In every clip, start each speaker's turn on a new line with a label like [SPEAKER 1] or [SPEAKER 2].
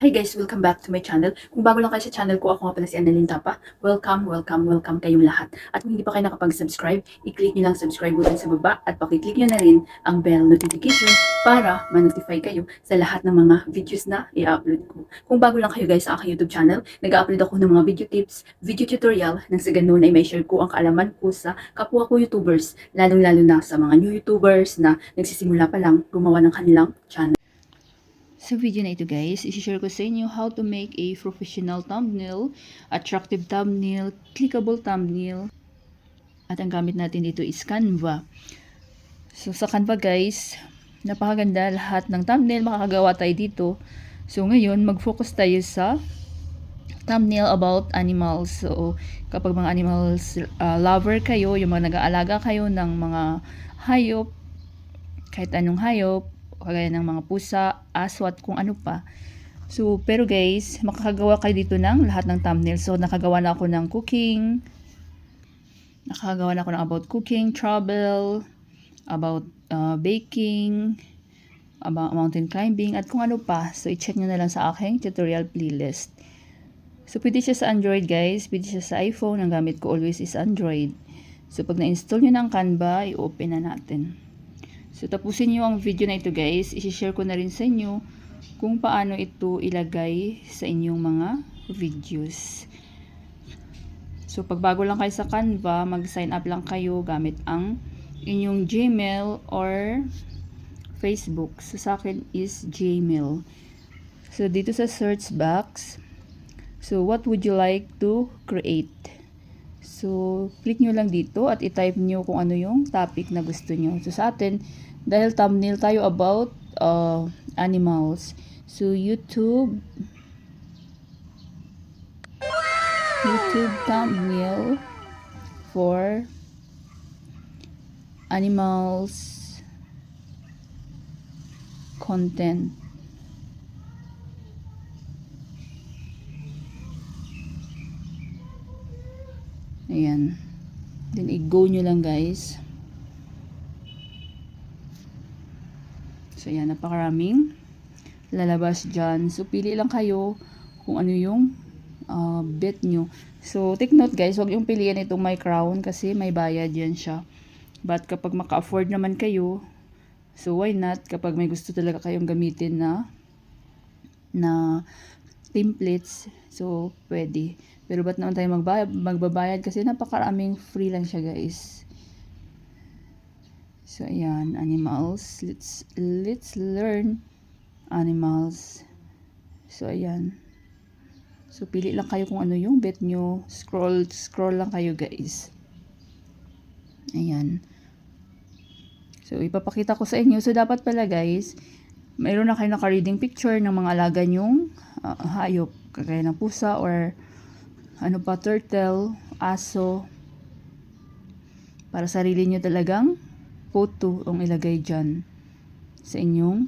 [SPEAKER 1] Hi guys! Welcome back to my channel. Kung bago lang kayo sa channel ko, ako nga pala si Annalyn Tapa. Welcome kayong lahat. At kung hindi pa kayo nakapag-subscribe, i-click nyo lang subscribe button sa baba at pakiclick nyo na rin ang bell notification para ma-notify kayo sa lahat ng mga videos na i-upload ko. Kung bago lang kayo guys sa aking YouTube channel, nag-upload ako ng mga video tips, video tutorial, nang sa ganun ay may share ko ang kaalaman ko sa kapwa ko YouTubers, lalong-lalo na sa mga new YouTubers na nagsisimula pa lang gumawa ng kanilang channel. Sa video na ito guys, isi-share ko sa inyo how to make a professional thumbnail, attractive thumbnail, clickable thumbnail, at ang gamit natin dito is Canva. So sa Canva guys, napakaganda lahat ng thumbnail, makakagawa tayo dito. So ngayon, mag-focus tayo sa thumbnail about animals. So kapag mga animals lover kayo, yung mga nag-aalaga kayo ng mga hayop, kahit anong hayop, kagaya ng mga pusa, aso at kung ano pa. So, pero guys, makakagawa kayo dito ng lahat ng thumbnail. So, nakagawa na ako ng cooking. Nakagawa na ako ng about cooking, travel, about baking, about mountain climbing, at kung ano pa. So, i-check nyo na lang sa aking tutorial playlist. So, pwede siya sa Android guys. Pwede siya sa iPhone. Ang gamit ko always is Android. So, pag na-install nyo ng Canva, i-open na natin. So, tapusin nyo ang video na ito guys. I-share ko na rin sa inyo kung paano ito ilagay sa inyong mga videos. So, pag bago lang kayo sa Canva, mag-sign up lang kayo gamit ang inyong Gmail or Facebook. So, sa akin is Gmail. So, dito sa search box, so, what would you like to create? So, click nyo lang dito at i-type nyo kung ano yung topic na gusto nyo. So, sa atin, dahil thumbnail tayo about animals. So, YouTube thumbnail for animals content. Ayan. Then, i-go nyo lang guys. So, ayan. Napakaraming lalabas dyan. So, pili lang kayo kung ano yung bet nyo. So, take note guys, huwag yung piliin itong my crown kasi may bayad yan siya. But kapag maka-afford naman kayo, so why not? Kapag may gusto talaga kayong gamitin na templates, so pwede. Pero ba't naman tayo magbabayad kasi napakaraming free lang siya guys. So ayan, animals. Let's learn animals. So ayan. So pili lang kayo kung ano yung bet nyo. Scroll lang kayo guys. Ayan. So ipapakita ko sa inyo. So dapat pala guys, mayroon na kayo naka-reading picture ng mga alaga nyong hayop. Kagaya ng pusa or ano pa, turtle, aso. Para sarili nyo talagang photo ang ilagay dyan sa inyong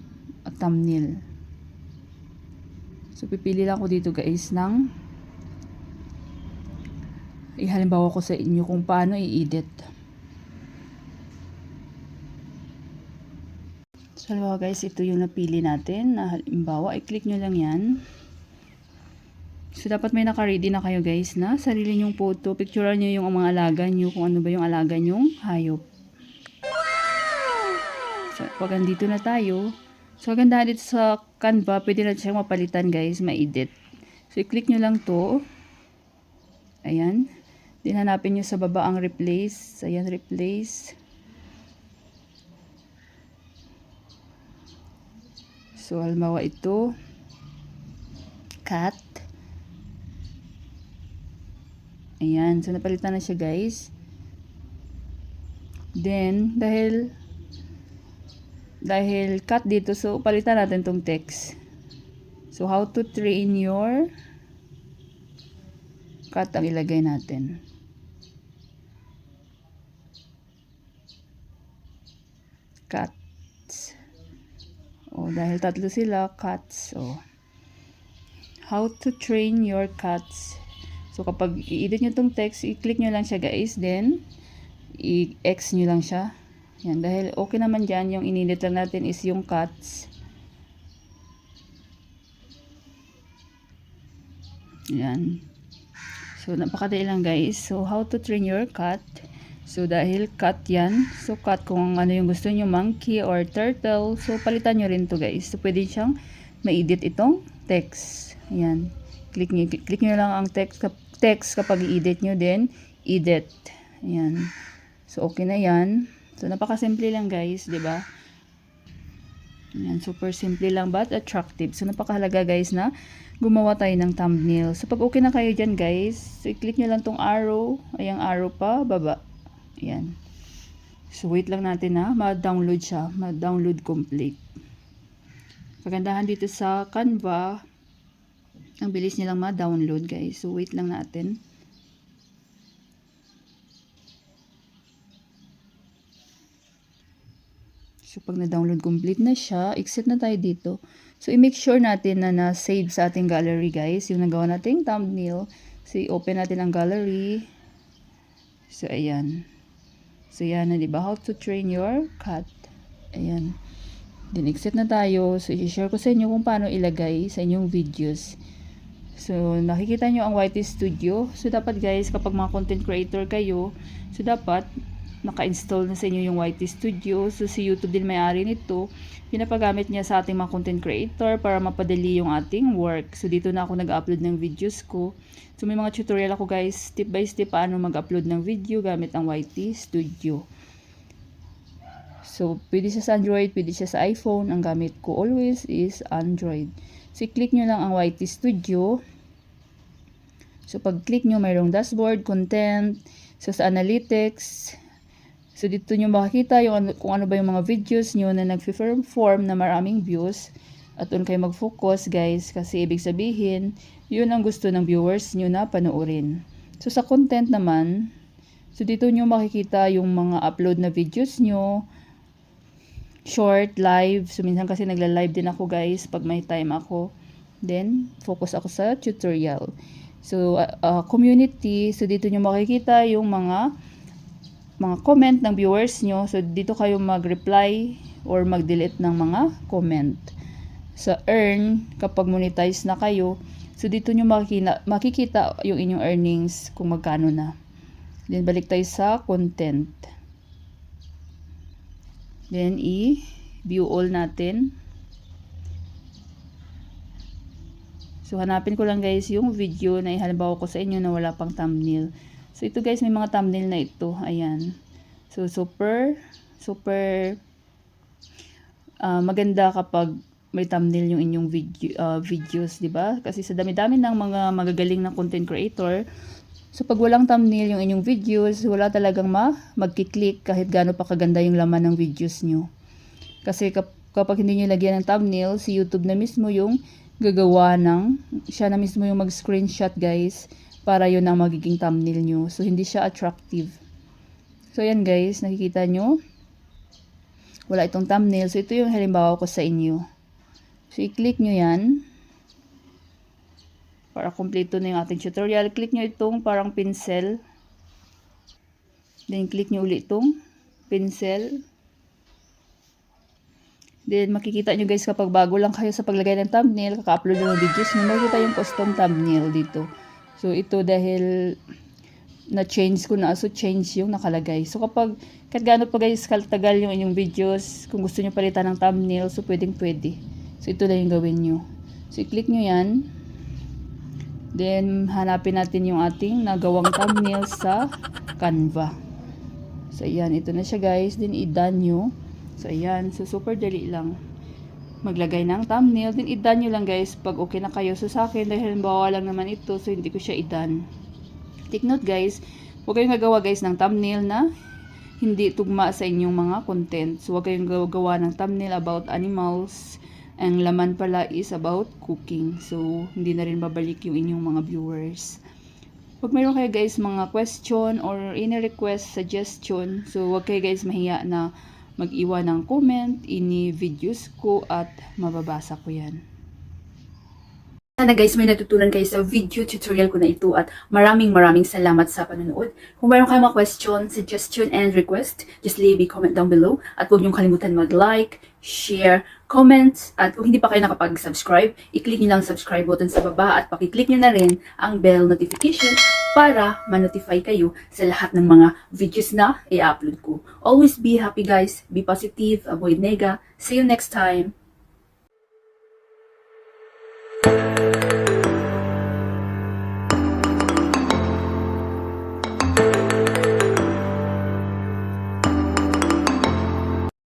[SPEAKER 1] thumbnail. So, pipili lang ko dito guys ng ihalimbawa ko sa inyo kung paano i-edit. So, halimbawa guys, ito yung napili natin na halimbawa, i-click nyo lang yan. So, dapat may naka-ready na kayo guys na sarili nyong photo. Picturean nyo yung mga alaga nyo, kung ano ba yung alaga nyong hayop. So, pag andito na tayo, so ganda dito sa Canva, pwede na siyang mapalitan guys, ma-edit. So, i-click nyo lang to. Ayan. Then, hanapin nyo sa baba ang replace. Ayan, replace. So, halimbawa ito, cat. Ayan. So, napalitan na siya guys. Then, dahil cut dito, so palitan natin tong text. So, how to train your cat ang ilagay natin. Cats. O, dahil tatlo sila, cats. O, how to train your cats. So, kapag i-edit nyo tong text, i-click nyo lang siya guys. Then, i-X nyo lang siya. Yan, dahil okay naman dyan, yung inedit lang natin is yung cuts. Ayan. So, napakadali lang guys. So, how to train your cat. So, dahil cat yan. So, cat kung ano yung gusto nyo, monkey or turtle. So, palitan nyo rin to guys. So, pwede siyang ma-edit itong text. Ayan. Click nyo lang ang text kapag i-edit nyo. Then, edit. Ayan. So, okay na yan. So, napakasimple lang guys. 'Di ba? Ayan. Super simple lang but attractive. So, napakahalaga guys na gumawa tayo ng thumbnail. So, pag okay na kayo dyan guys, so, i-click nyo lang tong arrow. Ayang arrow pa, baba. Ayan. So, wait lang natin na ma-download siya. Ma-download complete. Kagandahan dito sa Canva, ang bilis nilang ma-download guys. So, wait lang natin. So, pag na-download complete na siya, exit na tayo dito. So, i-make sure natin na na-save sa ating gallery guys. Yung nagawa nating thumbnail. So, i-open natin ang gallery. So, ayan. So, yan na, diba? How to train your cat. Ayan. Then, exit na tayo. So, i-share ko sa inyo kung paano ilagay sa inyong videos. So, nakikita nyo ang YT Studio. So, dapat guys, kapag mga content creator kayo, so, dapat naka-install na sa inyo yung YT Studio. So, si YouTube din may-ari nito. Pinapagamit niya sa ating mga content creator para mapadali yung ating work. So, dito na ako nag-upload ng videos ko. So, may mga tutorial ako guys, step by step paano mag-upload ng video gamit ang YT Studio. So, pwede siya sa Android, pwede siya sa iPhone. Ang gamit ko always is Android. So, i-click nyo lang ang YT Studio. So, pag-click nyo, mayroong dashboard, content. So, sa analytics. So, dito nyo makikita yung, kung ano ba yung mga videos nyo na nag-perform na maraming views. At doon kayo mag-focus guys. Kasi ibig sabihin, yun ang gusto ng viewers nyo na panoorin. So, sa content naman, so dito nyo makikita yung mga upload na videos nyo. Short, live. So, minsan kasi nagla-live din ako guys pag may time ako. Then, focus ako sa tutorial. So, community. So, dito nyo makikita yung mga comment ng viewers nyo. So, dito kayo mag-reply or mag-delete ng mga comment. Sa earn, kapag monetize na kayo, so, dito nyo makikita yung inyong earnings kung magkano na. Then, balik tayo sa content. Then, i-view all natin. So, hanapin ko lang guys yung video na ihalimbawa ko sa inyo na wala pang thumbnail. So, ito guys, may mga thumbnail na ito. Ayan. So, super maganda kapag may thumbnail yung inyong videos, di ba? Kasi sa dami-dami ng mga magagaling na content creator, so pag walang thumbnail yung inyong videos, wala talagang magkiklik kahit gaano pa kaganda yung laman ng videos nyo. Kasi kapag hindi nyo lagyan ng thumbnail, si YouTube na mismo yung gagawa siya na mismo yung mag-screenshot guys, para yun ang magiging thumbnail nyo. So, hindi siya attractive. So, yan guys, nakikita nyo. Wala itong thumbnail. So, ito yung halimbawa ko sa inyo. So, i-click nyo yan. Para kompleto na yung ating tutorial. Click nyo itong parang pencil. Then, click nyo ulit itong pencil. Then, makikita nyo guys kapag bago lang kayo sa paglagay ng thumbnail, kaka-upload ng videos nyo, makikita yung custom thumbnail dito. So, ito dahil na-change ko na. So, change yung nakalagay. So, kahit gaano pa guys kaltagal yung inyong videos, kung gusto nyo palitan ng thumbnail, so pwede. So, ito lang yung gawin nyo. So, i-click nyo yan. Then, hanapin natin yung ating nagawang thumbnail sa Canva. So, ayan. Ito na siya guys. Then, i-done nyo. So, ayan. So, super dali lang maglagay ng thumbnail. Then, i-done nyo lang guys pag okay na kayo. So, sa akin, dahil bawa lang naman ito, so hindi ko siya i-done. Take note guys, huwag kayong gagawa guys ng thumbnail na hindi tugma sa inyong mga content. So, huwag kayong gagawa ng thumbnail about animals. Ang laman pala is about cooking. So, hindi na rin babalik yung inyong mga viewers. Pag mayroon kayo guys mga question or any request, suggestion, so huwag kayo guys mahiya na mag-iwan ng comment, ini videos ko at mababasa ko yan. Sana guys may natutunan kayo sa video tutorial ko na ito at maraming salamat sa panonood. Kung mayroon kayong mga question, suggestion, and request, just leave a comment down below at huwag niyong kalimutan mag-like, share, comments, at kung hindi pa kayo nakapag-subscribe, i-click nyo lang subscribe button sa baba at pakiclick nyo na rin ang bell notification para ma-notify kayo sa lahat ng mga videos na i-upload ko. Always be happy guys, be positive, avoid nega. See you next time!